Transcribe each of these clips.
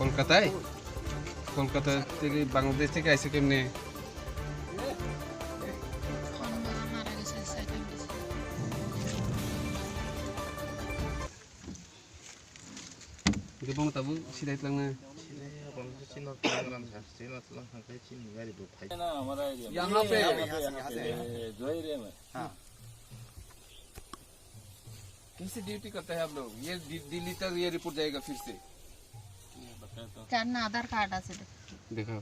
কলকাতায় কলকাতা থেকে বাংলাদেশ থেকে আইসে কেমনে? Gabung tabu sida itlang na. यहाँ पे जोइरे में हाँ कैसे ड्यूटी करते हैं आप लोग? ये दिल्ली तक ये रिपोर्ट जाएगा फिर से কারণ আধার কার্ড আছে देखो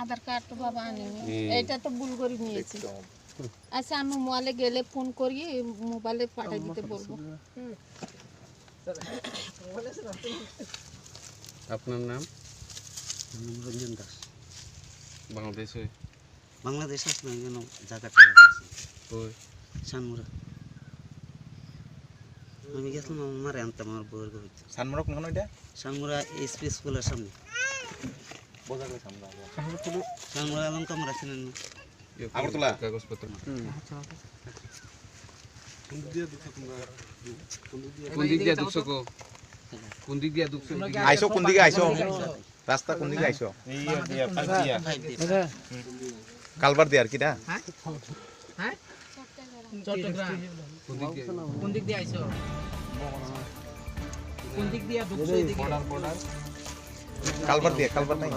আধার কার্ড তো বাবা আনেনি এটা তো ভুল করে নিয়েছি আচ্ছা আমি মোবাইলে গেলে ফোন করি মোবাইলে পাঠিয়ে দিতে বলবো আপনার নাম? রঞ্জন দাস বাংলাদেশে বাংলাদেশ আছে না কেন জায়গাটা ওই সানমুরা আমি গেছিলাম আমার আনতাম আমার বউয়ের গভীর সানমুরা কোন এটা সানমুরা এসপি স্কুলের সামনে বোঝালে সামনে সানমুরা আলম তো আমরা চিনেন না আগরতলা কাগজপত্র কোন দিক দিয়ে ঢুকছো কো কোন দিক দিয়ে ঢুকছো আইছো কোন দিকে আইছো রাস্তা কোন দিকে আইছো এই দিয়া পাইয়া কালবার দিয়া আর কি না হ্যাঁ চট্টগ্রাম কোন দিক দিয়ে আইছো কোন দিক দিয়ে ঢুকছো এদিকে বর্ডার কালবার নাই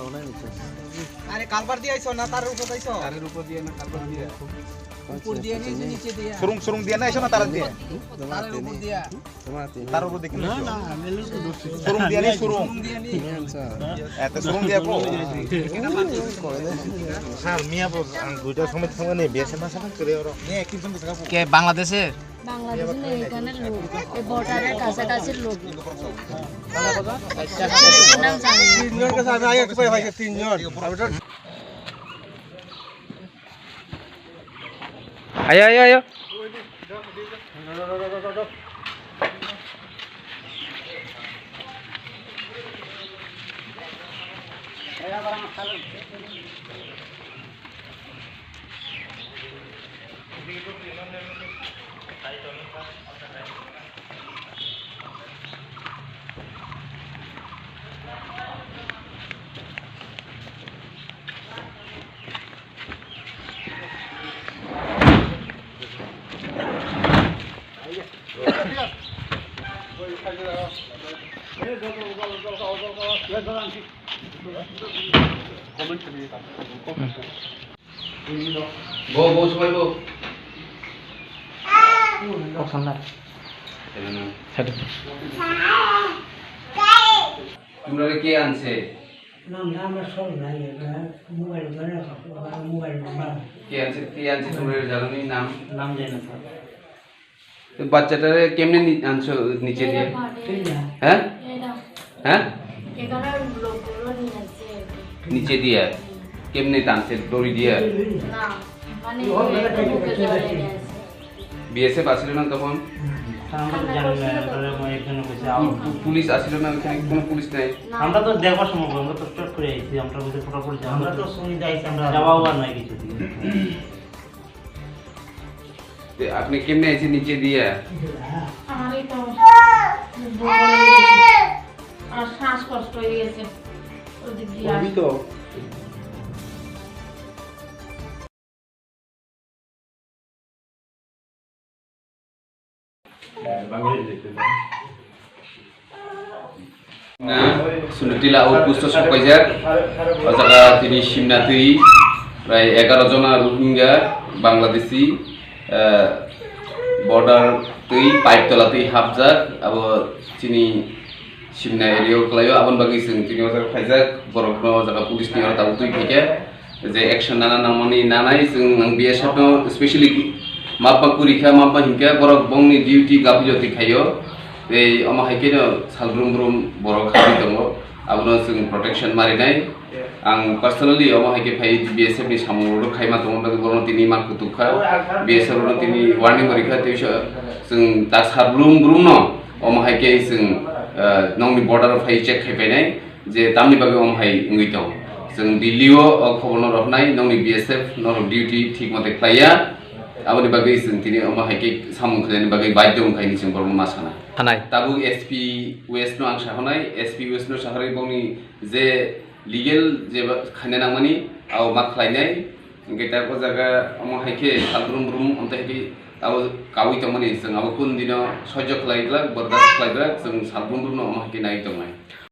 আরে কালবার দিয়ে আইছো না তার উপর আইছো তারের উপর দিয়ে না কালবার দিয়ে উপর দিয়ে নিচে দিয়ে সুরুং দিয়া না আইছো না তার দিয়ে তারের উপর দিয়া তার উপর দেখি না সুরুং দিয়া নি সুরুং এত সুরুং দিয়া কো হ্যাঁ মিয়া বল দুইটা সময় সঙ্গে নে বিএসএ মাসা করে ওরা নে একই সঙ্গে থাকবো কে বাংলাদেশের বাংলাদেশে না এখানের লোক এই বর্ডারের কাছাকাছি লোক নাম জানি না তিনজন কাছে আমি আগে একটু ভাই তিনজন আয় বউ সবাই বউ তোমরা কে আনছে কে আনছে তোমরা জানি নাম জানি না তো বাচ্চাটারে কেমনে আনছো নিচে দিয়ে হ্যাঁ হ্যাঁ নিচে দিয়ে কেমনে টানছে দড়ি দিয়ে না মানে বিএসএফ আসছিল না তখন পুলিশ আসছিল না ওখানে কোনো পুলিশ নাই আমরা তো দেখবার সময় আমরা তো স্টার্ট করে আইছি আমরা বুঝে ফটো পড়ছি আমরা তো শুনি যাইছি আমরা যাওয়াও আর নাই কিছু আপনি কেমনে আইছেন নিচে দিয়ে আমারই তো আর শ্বাসকষ্ট হয়ে গেছে ওদিক দিয়ে তো Sunutila Augusto Sukajak Jaga তিনি Simnatui প্রায় 11 জন রোহিঙ্গা বাংলাদেশি বর্ডার তুই পাইপ তলাতেই হাবজাক আবার তিনি Simna এরিয়াও ক্লাইও আবন বাকি जों তিনি ওজাক ফাইজাক বরফনো জায়গা পুলিশ নিয়ে আর তাবু তুই ফেকে যে অ্যাকশন নানা নামনি নানাই जों বিয়ে সাথে স্পেশালি মাপা কুরিখা মাপা হিংকা বরফ বংনি ডিউটি গাফিজতি খাইও এই আমা হাইকেনো সালব্রুম ব্রুম বড় খাবি দङ abono जों protection marinai ang personally omo haike phai BSF ni samuro khaima tongba bono tini mak kutukha BSF ro tini warning marikha teisha जों दा साब्रुम ब्रुम no omo haike जों nongni border phai check khaipainai je tamni bage omo hai ngui tong जों दिल्लीओ खबर न रखनाय नंनि BSF नर duty ठीक मते खाया आबनि बागै जों तिनि अमा हाइके सामु खलेनि बागै बाध्य खायनि जों बरम मासाना थानाय ताबु SP वेस्ट नो आं साहनाय SP वेस्ट नो साहरै बंनि जे लीगल जे खायना नांमानि आव मा खायनाय गेटा को जागा अमा हाइके सालब्रुम ब्रुम अन्ते हाइके आव कावि तमनि जों आव कुन दिनो सह्य खालायग्ला बर्दाश्त खालायग्ला जों सालब्रुम ब्रुम अमा हाइके नाय दंनाय